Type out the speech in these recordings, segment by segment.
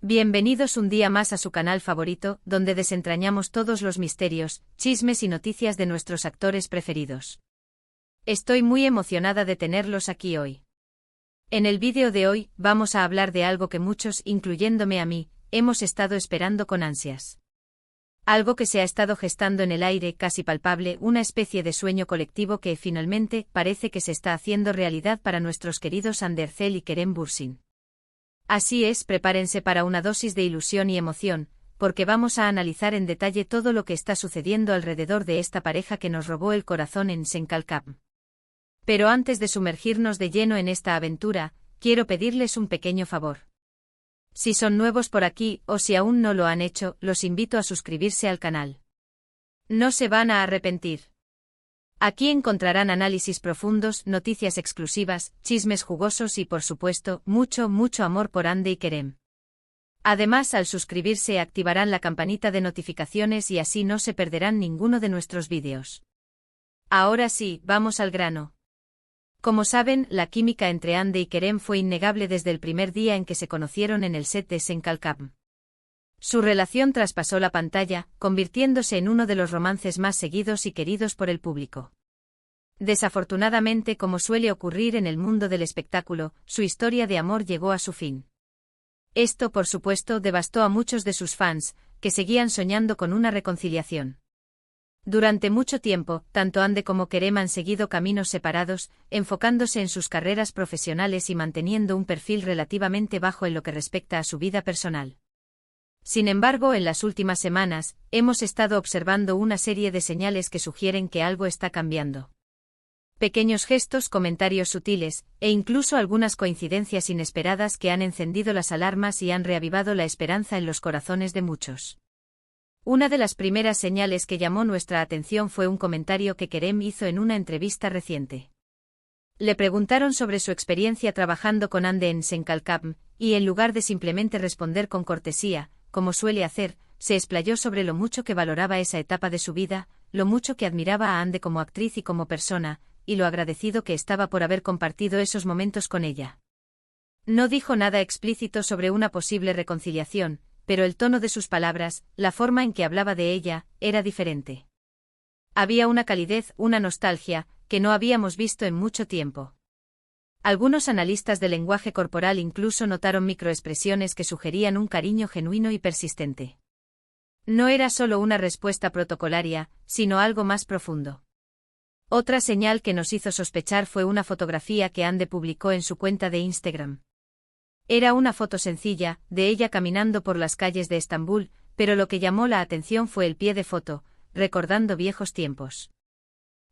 Bienvenidos un día más a su canal favorito, donde desentrañamos todos los misterios, chismes y noticias de nuestros actores preferidos. Estoy muy emocionada de tenerlos aquí hoy. En el vídeo de hoy, vamos a hablar de algo que muchos, incluyéndome a mí, hemos estado esperando con ansias. Algo que se ha estado gestando en el aire, casi palpable, una especie de sueño colectivo que, finalmente, parece que se está haciendo realidad para nuestros queridos Ander Zel y Kerem Bürsin. Así es, prepárense para una dosis de ilusión y emoción, porque vamos a analizar en detalle todo lo que está sucediendo alrededor de esta pareja que nos robó el corazón en Senkalkam. Pero antes de sumergirnos de lleno en esta aventura, quiero pedirles un pequeño favor. Si son nuevos por aquí, o si aún no lo han hecho, los invito a suscribirse al canal. No se van a arrepentir. Aquí encontrarán análisis profundos, noticias exclusivas, chismes jugosos y, por supuesto, mucho amor por Ande y Kerem. Además, al suscribirse activarán la campanita de notificaciones y así no se perderán ninguno de nuestros vídeos. Ahora sí, vamos al grano. Como saben, la química entre Ande y Kerem fue innegable desde el primer día en que se conocieron en el set de Senkalkam. Su relación traspasó la pantalla, convirtiéndose en uno de los romances más seguidos y queridos por el público. Desafortunadamente, como suele ocurrir en el mundo del espectáculo, su historia de amor llegó a su fin. Esto, por supuesto, devastó a muchos de sus fans, que seguían soñando con una reconciliación. Durante mucho tiempo, tanto Ande como Kerem han seguido caminos separados, enfocándose en sus carreras profesionales y manteniendo un perfil relativamente bajo en lo que respecta a su vida personal. Sin embargo, en las últimas semanas, hemos estado observando una serie de señales que sugieren que algo está cambiando. Pequeños gestos, comentarios sutiles, e incluso algunas coincidencias inesperadas que han encendido las alarmas y han reavivado la esperanza en los corazones de muchos. Una de las primeras señales que llamó nuestra atención fue un comentario que Kerem hizo en una entrevista reciente. Le preguntaron sobre su experiencia trabajando con Ande en Senkalkam, y en lugar de simplemente responder con cortesía, como suele hacer, se explayó sobre lo mucho que valoraba esa etapa de su vida, lo mucho que admiraba a Ande como actriz y como persona, y lo agradecido que estaba por haber compartido esos momentos con ella. No dijo nada explícito sobre una posible reconciliación, pero el tono de sus palabras, la forma en que hablaba de ella, era diferente. Había una calidez, una nostalgia, que no habíamos visto en mucho tiempo. Algunos analistas del lenguaje corporal incluso notaron microexpresiones que sugerían un cariño genuino y persistente. No era solo una respuesta protocolaria, sino algo más profundo. Otra señal que nos hizo sospechar fue una fotografía que Ande publicó en su cuenta de Instagram. Era una foto sencilla, de ella caminando por las calles de Estambul, pero lo que llamó la atención fue el pie de foto, recordando viejos tiempos.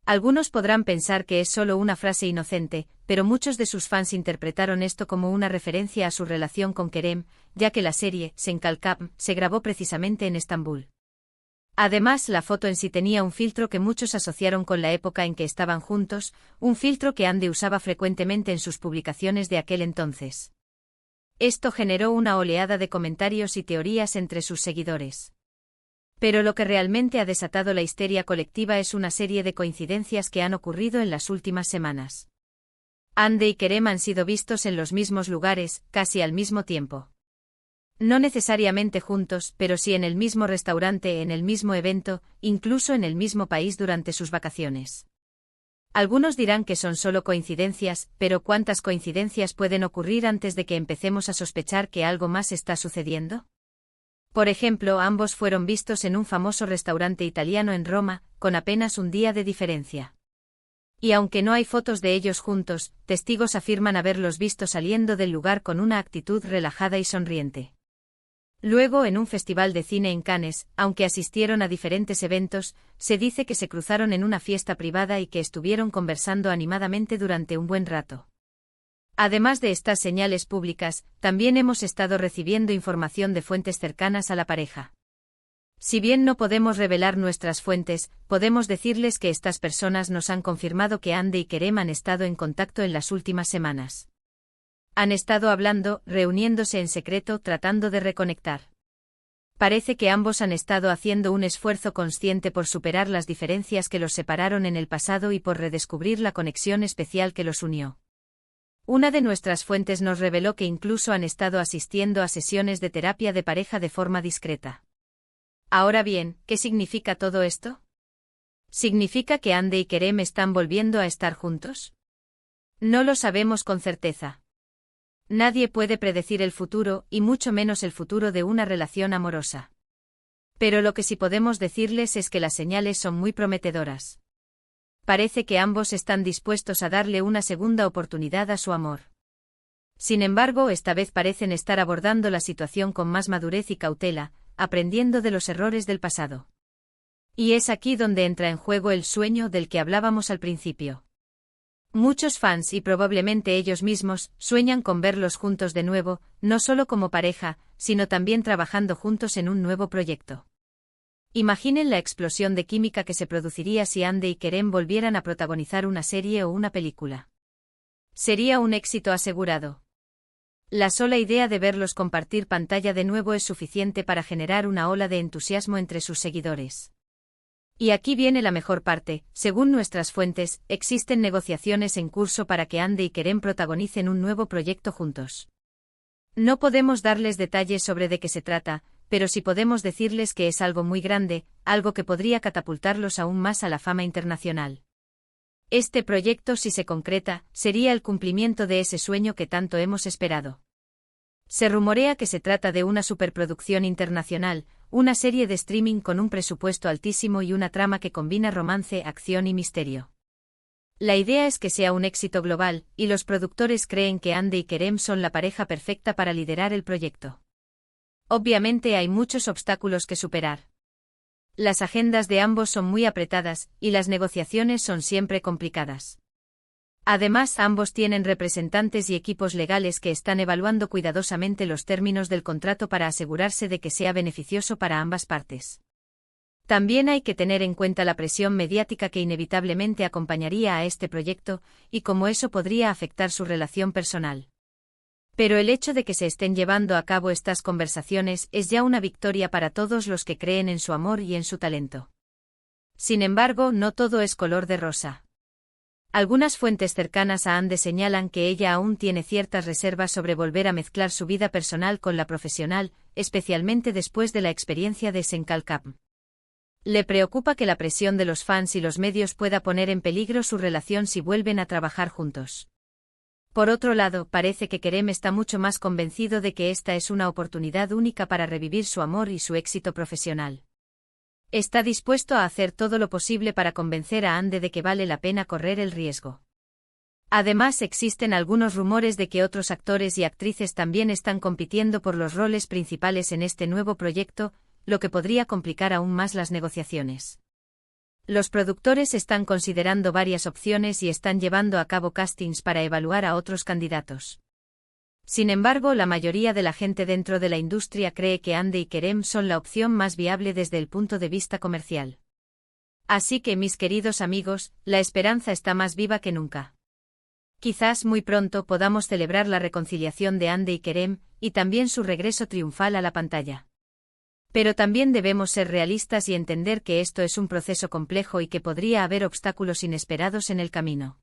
Algunos podrán pensar que es solo una frase inocente, pero muchos de sus fans interpretaron esto como una referencia a su relación con Kerem, ya que la serie, Senkalkam, se grabó precisamente en Estambul. Además, la foto en sí tenía un filtro que muchos asociaron con la época en que estaban juntos, un filtro que Ande usaba frecuentemente en sus publicaciones de aquel entonces. Esto generó una oleada de comentarios y teorías entre sus seguidores. Pero lo que realmente ha desatado la histeria colectiva es una serie de coincidencias que han ocurrido en las últimas semanas. Ande y Kerem han sido vistos en los mismos lugares, casi al mismo tiempo. No necesariamente juntos, pero sí en el mismo restaurante, en el mismo evento, incluso en el mismo país durante sus vacaciones. Algunos dirán que son solo coincidencias, pero ¿cuántas coincidencias pueden ocurrir antes de que empecemos a sospechar que algo más está sucediendo? Por ejemplo, ambos fueron vistos en un famoso restaurante italiano en Roma, con apenas un día de diferencia. Y aunque no hay fotos de ellos juntos, testigos afirman haberlos visto saliendo del lugar con una actitud relajada y sonriente. Luego, en un festival de cine en Cannes, aunque asistieron a diferentes eventos, se dice que se cruzaron en una fiesta privada y que estuvieron conversando animadamente durante un buen rato. Además de estas señales públicas, también hemos estado recibiendo información de fuentes cercanas a la pareja. Si bien no podemos revelar nuestras fuentes, podemos decirles que estas personas nos han confirmado que Ande y Kerem han estado en contacto en las últimas semanas. Han estado hablando, reuniéndose en secreto, tratando de reconectar. Parece que ambos han estado haciendo un esfuerzo consciente por superar las diferencias que los separaron en el pasado y por redescubrir la conexión especial que los unió. Una de nuestras fuentes nos reveló que incluso han estado asistiendo a sesiones de terapia de pareja de forma discreta. Ahora bien, ¿qué significa todo esto? ¿Significa que Andy y Kerem están volviendo a estar juntos? No lo sabemos con certeza. Nadie puede predecir el futuro, y mucho menos el futuro de una relación amorosa. Pero lo que sí podemos decirles es que las señales son muy prometedoras. Parece que ambos están dispuestos a darle una segunda oportunidad a su amor. Sin embargo, esta vez parecen estar abordando la situación con más madurez y cautela, aprendiendo de los errores del pasado. Y es aquí donde entra en juego el sueño del que hablábamos al principio. Muchos fans y probablemente ellos mismos sueñan con verlos juntos de nuevo, no solo como pareja, sino también trabajando juntos en un nuevo proyecto. Imaginen la explosión de química que se produciría si Andy y Kerem volvieran a protagonizar una serie o una película. Sería un éxito asegurado. La sola idea de verlos compartir pantalla de nuevo es suficiente para generar una ola de entusiasmo entre sus seguidores. Y aquí viene la mejor parte, según nuestras fuentes, existen negociaciones en curso para que Andy y Kerem protagonicen un nuevo proyecto juntos. No podemos darles detalles sobre de qué se trata, pero sí podemos decirles que es algo muy grande, algo que podría catapultarlos aún más a la fama internacional. Este proyecto, si se concreta, sería el cumplimiento de ese sueño que tanto hemos esperado. Se rumorea que se trata de una superproducción internacional, una serie de streaming con un presupuesto altísimo y una trama que combina romance, acción y misterio. La idea es que sea un éxito global, y los productores creen que Andy y Kerem son la pareja perfecta para liderar el proyecto. Obviamente hay muchos obstáculos que superar. Las agendas de ambos son muy apretadas, y las negociaciones son siempre complicadas. Además, ambos tienen representantes y equipos legales que están evaluando cuidadosamente los términos del contrato para asegurarse de que sea beneficioso para ambas partes. También hay que tener en cuenta la presión mediática que inevitablemente acompañaría a este proyecto, y cómo eso podría afectar su relación personal. Pero el hecho de que se estén llevando a cabo estas conversaciones es ya una victoria para todos los que creen en su amor y en su talento. Sin embargo, no todo es color de rosa. Algunas fuentes cercanas a Andy señalan que ella aún tiene ciertas reservas sobre volver a mezclar su vida personal con la profesional, especialmente después de la experiencia de Senkal Cup. Le preocupa que la presión de los fans y los medios pueda poner en peligro su relación si vuelven a trabajar juntos. Por otro lado, parece que Kerem está mucho más convencido de que esta es una oportunidad única para revivir su amor y su éxito profesional. Está dispuesto a hacer todo lo posible para convencer a Andy de que vale la pena correr el riesgo. Además, existen algunos rumores de que otros actores y actrices también están compitiendo por los roles principales en este nuevo proyecto, lo que podría complicar aún más las negociaciones. Los productores están considerando varias opciones y están llevando a cabo castings para evaluar a otros candidatos. Sin embargo, la mayoría de la gente dentro de la industria cree que Andy y Kerem son la opción más viable desde el punto de vista comercial. Así que, mis queridos amigos, la esperanza está más viva que nunca. Quizás muy pronto podamos celebrar la reconciliación de Andy y Kerem, y también su regreso triunfal a la pantalla. Pero también debemos ser realistas y entender que esto es un proceso complejo y que podría haber obstáculos inesperados en el camino.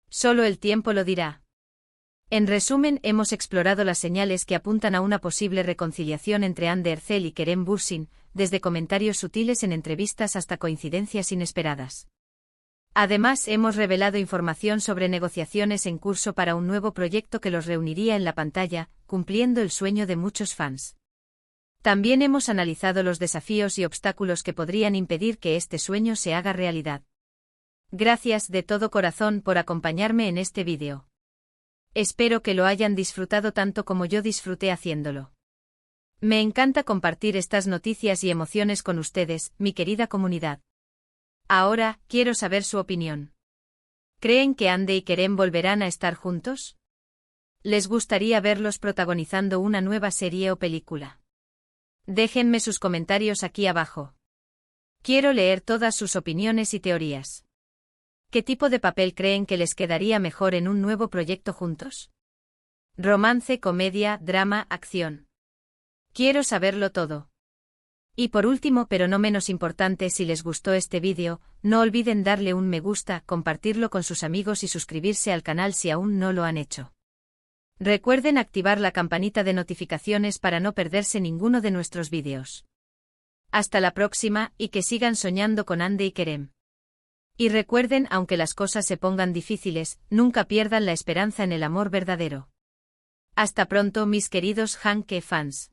Solo el tiempo lo dirá. En resumen, hemos explorado las señales que apuntan a una posible reconciliación entre Andy Ercel y Kerem Bürsin, desde comentarios sutiles en entrevistas hasta coincidencias inesperadas. Además, hemos revelado información sobre negociaciones en curso para un nuevo proyecto que los reuniría en la pantalla, cumpliendo el sueño de muchos fans. También hemos analizado los desafíos y obstáculos que podrían impedir que este sueño se haga realidad. Gracias de todo corazón por acompañarme en este vídeo. Espero que lo hayan disfrutado tanto como yo disfruté haciéndolo. Me encanta compartir estas noticias y emociones con ustedes, mi querida comunidad. Ahora, quiero saber su opinión. ¿Creen que Andy y Kerem volverán a estar juntos? ¿Les gustaría verlos protagonizando una nueva serie o película? Déjenme sus comentarios aquí abajo. Quiero leer todas sus opiniones y teorías. ¿Qué tipo de papel creen que les quedaría mejor en un nuevo proyecto juntos? ¿Romance, comedia, drama, acción? Quiero saberlo todo. Y por último pero no menos importante, si les gustó este vídeo, no olviden darle un me gusta, compartirlo con sus amigos y suscribirse al canal si aún no lo han hecho. Recuerden activar la campanita de notificaciones para no perderse ninguno de nuestros vídeos. Hasta la próxima y que sigan soñando con Ande y Kerem. Y recuerden, aunque las cosas se pongan difíciles, nunca pierdan la esperanza en el amor verdadero. Hasta pronto mis queridos Hanke fans.